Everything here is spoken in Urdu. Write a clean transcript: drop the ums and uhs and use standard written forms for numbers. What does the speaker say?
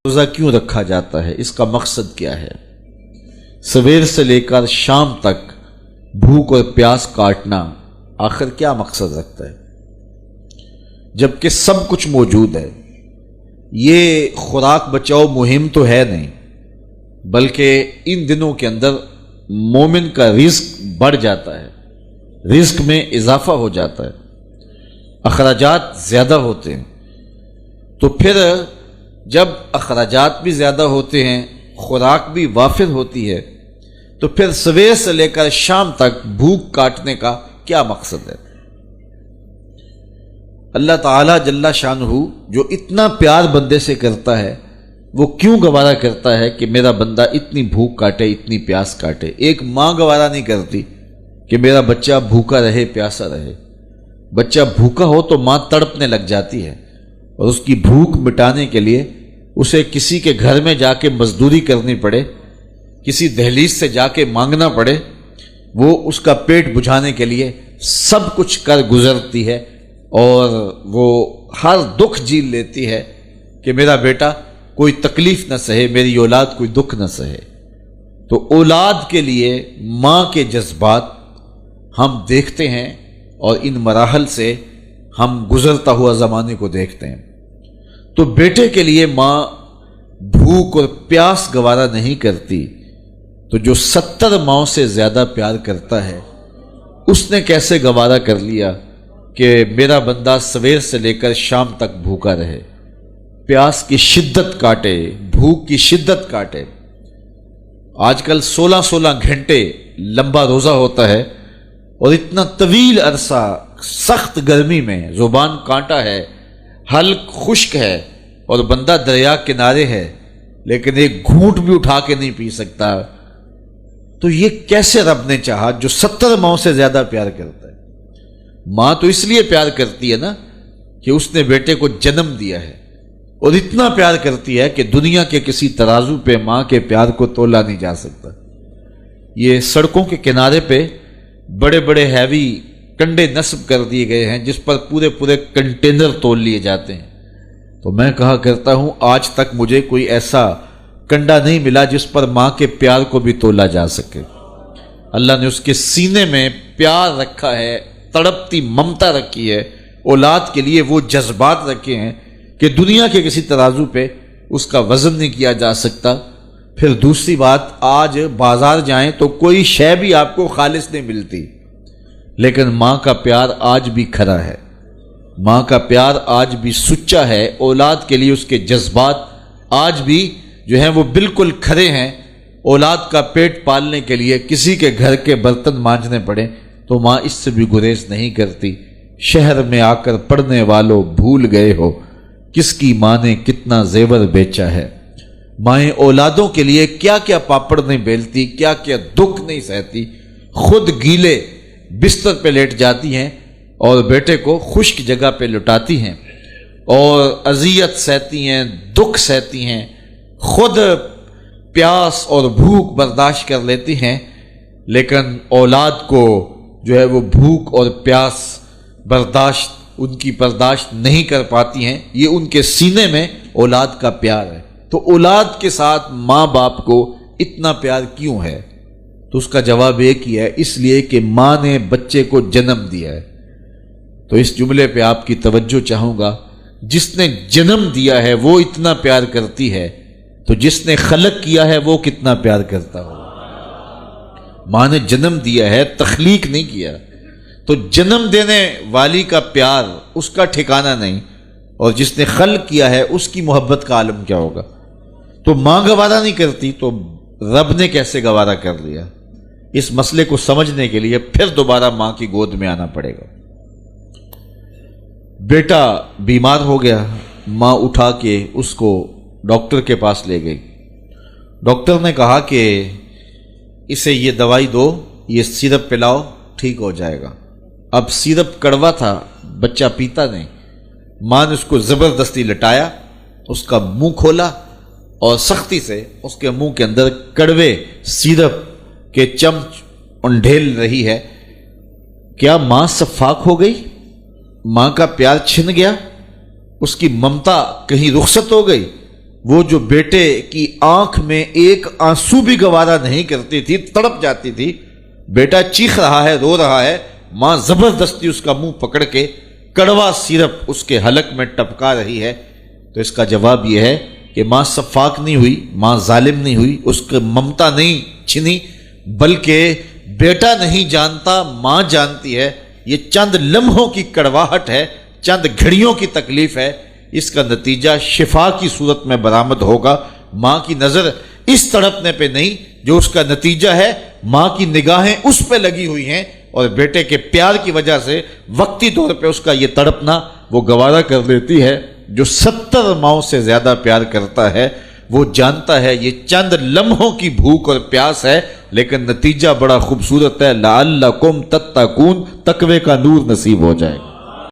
روزہ کیوں رکھا جاتا ہے، اس کا مقصد کیا ہے؟ سویر سے لے کر شام تک بھوک اور پیاس کاٹنا آخر کیا مقصد رکھتا ہے؟ جبکہ سب کچھ موجود ہے۔ یہ خوراک بچاؤ مہم تو ہے نہیں، بلکہ ان دنوں کے اندر مومن کا رزق بڑھ جاتا ہے، رزق میں اضافہ ہو جاتا ہے، اخراجات زیادہ ہوتے ہیں۔ تو پھر جب اخراجات بھی زیادہ ہوتے ہیں، خوراک بھی وافر ہوتی ہے، تو پھر سویر سے لے کر شام تک بھوک کاٹنے کا کیا مقصد ہے؟ اللہ تعالیٰ جل شانہ جو اتنا پیار بندے سے کرتا ہے، وہ کیوں گوارا کرتا ہے کہ میرا بندہ اتنی بھوک کاٹے، اتنی پیاس کاٹے؟ ایک ماں گوارا نہیں کرتی کہ میرا بچہ بھوکا رہے، پیاسا رہے۔ بچہ بھوکا ہو تو ماں تڑپنے لگ جاتی ہے، اور اس کی بھوک مٹانے کے لیے اسے کسی کے گھر میں جا کے مزدوری کرنی پڑے، کسی دہلیز سے جا کے مانگنا پڑے، وہ اس کا پیٹ بجھانے کے لیے سب کچھ کر گزرتی ہے، اور وہ ہر دکھ جھیل لیتی ہے کہ میرا بیٹا کوئی تکلیف نہ سہے، میری اولاد کوئی دکھ نہ سہے۔ تو اولاد کے لیے ماں کے جذبات ہم دیکھتے ہیں، اور ان مراحل سے ہم گزرتا ہوا زمانے کو دیکھتے ہیں۔ تو بیٹے کے لیے ماں بھوک اور پیاس گوارا نہیں کرتی، تو جو 70 ماؤں سے زیادہ پیار کرتا ہے، اس نے کیسے گوارا کر لیا کہ میرا بندہ سویر سے لے کر شام تک بھوکا رہے، پیاس کی شدت کاٹے، بھوک کی شدت کاٹے۔ آج کل 16 گھنٹے لمبا روزہ ہوتا ہے، اور اتنا طویل عرصہ سخت گرمی میں، زبان کانٹا ہے، حلق خشک ہے، اور بندہ دریا کنارے ہے، لیکن ایک گھونٹ بھی اٹھا کے نہیں پی سکتا۔ تو یہ کیسے رب نے چاہا جو 70 ماؤں سے زیادہ پیار کرتا ہے؟ ماں تو اس لیے پیار کرتی ہے نا کہ اس نے بیٹے کو جنم دیا ہے، اور اتنا پیار کرتی ہے کہ دنیا کے کسی ترازو پہ ماں کے پیار کو تولا نہیں جا سکتا۔ یہ سڑکوں کے کنارے پہ بڑے بڑے ہیوی کنڈے نصب کر دیے گئے ہیں، جس پر پورے کنٹینر تول لیے جاتے ہیں۔ تو میں کہا کرتا ہوں، آج تک مجھے کوئی ایسا کنڈا نہیں ملا جس پر ماں کے پیار کو بھی تولا جا سکے۔ اللہ نے اس کے سینے میں پیار رکھا ہے، تڑپتی ممتا رکھی ہے، اولاد کے لیے وہ جذبات رکھے ہیں کہ دنیا کے کسی ترازو پہ اس کا وزن نہیں کیا جا سکتا۔ پھر دوسری بات، آج بازار جائیں تو کوئی شے بھی آپ کو خالص نہیں ملتی، لیکن ماں کا پیار آج بھی کھرا ہے، ماں کا پیار آج بھی سچا ہے۔ اولاد کے لیے اس کے جذبات آج بھی جو ہیں وہ بالکل کھرے ہیں۔ اولاد کا پیٹ پالنے کے لیے کسی کے گھر کے برتن مانجنے پڑے تو ماں اس سے بھی گریز نہیں کرتی۔ شہر میں آ کر پڑھنے والوں بھول گئے ہو، کس کی ماں نے کتنا زیور بیچا ہے۔ مائیں اولادوں کے لیے کیا کیا پاپڑ نہیں بیلتی، کیا کیا دکھ نہیں سہتی، خود گیلے بستر پہ لیٹ جاتی ہیں اور بیٹے کو خشک جگہ پہ لٹاتی ہیں، اور اذیت سہتی ہیں، دکھ سہتی ہیں، خود پیاس اور بھوک برداشت کر لیتی ہیں، لیکن اولاد کو جو ہے وہ بھوک اور پیاس ان کی برداشت نہیں کر پاتی ہیں۔ یہ ان کے سینے میں اولاد کا پیار ہے۔ تو اولاد کے ساتھ ماں باپ کو اتنا پیار کیوں ہے؟ تو اس کا جواب ایک ہی ہے، اس لیے کہ ماں نے بچے کو جنم دیا ہے۔ تو اس جملے پہ آپ کی توجہ چاہوں گا، جس نے جنم دیا ہے وہ اتنا پیار کرتی ہے، تو جس نے خلق کیا ہے وہ کتنا پیار کرتا ہو۔ ماں نے جنم دیا ہے، تخلیق نہیں کیا، تو جنم دینے والی کا پیار اس کا ٹھکانہ نہیں، اور جس نے خلق کیا ہے اس کی محبت کا عالم کیا ہوگا۔ تو ماں گوارا نہیں کرتی تو رب نے کیسے گوارا کر لیا؟ اس مسئلے کو سمجھنے کے لیے پھر دوبارہ ماں کی گود میں آنا پڑے گا۔ بیٹا بیمار ہو گیا، ماں اٹھا کے اس کو ڈاکٹر کے پاس لے گئی۔ ڈاکٹر نے کہا کہ اسے یہ دوائی دو، یہ سیرپ پلاؤ، ٹھیک ہو جائے گا۔ اب سیرپ کڑوا تھا، بچہ پیتا نہیں۔ ماں نے اس کو زبردستی لٹایا، اس کا منہ کھولا، اور سختی سے اس کے منہ کے اندر کڑوے سیرپ کے چمچ انڈھیل رہی ہے۔ کیا ماں صفاق ہو گئی؟ ماں کا پیار چھن گیا؟ اس کی ممتا کہیں رخصت ہو گئی؟ وہ جو بیٹے کی آنکھ میں ایک آنسو بھی گوارا نہیں کرتی تھی، تڑپ جاتی تھی، بیٹا چیخ رہا ہے، رو رہا ہے، ماں زبردستی اس کا منہ پکڑ کے کڑوا سیرپ اس کے حلق میں ٹپکا رہی ہے، تو اس کا جواب یہ ہے کہ ماں سفاک نہیں ہوئی، ماں ظالم نہیں ہوئی، اس کی ممتا نہیں چھنی، بلکہ بیٹا نہیں جانتا، ماں جانتی ہے۔ یہ چند لمحوں کی کڑواہٹ ہے، چند گھڑیوں کی تکلیف ہے، اس کا نتیجہ شفا کی صورت میں برآمد ہوگا۔ ماں کی نظر اس تڑپنے پہ نہیں، جو اس کا نتیجہ ہے ماں کی نگاہیں اس پہ لگی ہوئی ہیں، اور بیٹے کے پیار کی وجہ سے وقتی طور پہ اس کا یہ تڑپنا وہ گوارا کر لیتی ہے۔ جو 70 ماؤں سے زیادہ پیار کرتا ہے وہ جانتا ہے یہ چند لمحوں کی بھوک اور پیاس ہے، لیکن نتیجہ بڑا خوبصورت ہے۔ لعلکم تتقون، تقوی کا نور نصیب ہو جائے گا۔